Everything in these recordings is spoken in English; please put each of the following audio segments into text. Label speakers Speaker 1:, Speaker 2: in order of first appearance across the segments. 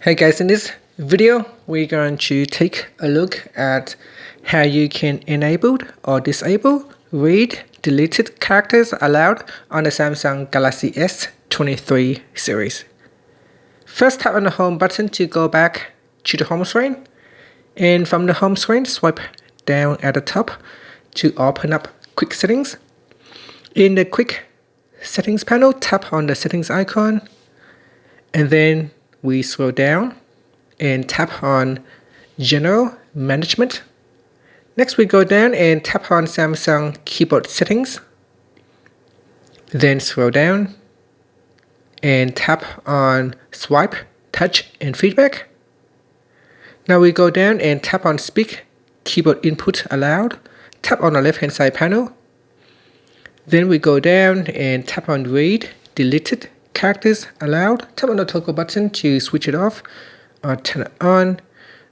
Speaker 1: Hey guys, in this video, we're going to take a look at how you can enable or disable read deleted characters aloud on the Samsung Galaxy S23 series. First, tap on the home button to go back to the home screen. And from the home screen, swipe down at the top to open up Quick Settings. In the Quick Settings panel, tap on the settings icon, and then we scroll down and tap on General Management. Next, we go down and tap on Samsung Keyboard Settings. Then scroll down and tap on Swipe, Touch, and Feedback. Now we go down and tap on Speak Keyboard Input Aloud. Tap on the left-hand side panel. Then we go down and tap on Read Deleted Characters Aloud. Tap on the toggle button to switch it off or turn it on.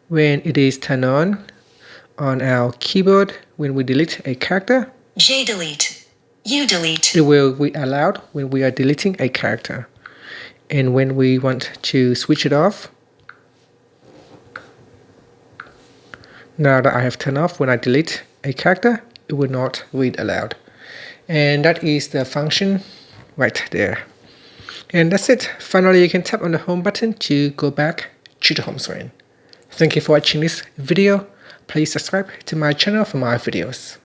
Speaker 1: When it is turned on our keyboard, when we delete a character,
Speaker 2: J-delete, U-delete,
Speaker 1: it will read aloud when we are deleting a character. And when we want to switch it off, now that I have turned off, when I delete a character, it will not read aloud. And that is the function right there. And that's it. Finally, you can tap on the home button to go back to the home screen. Thank you for watching this video. Please subscribe to my channel for more videos.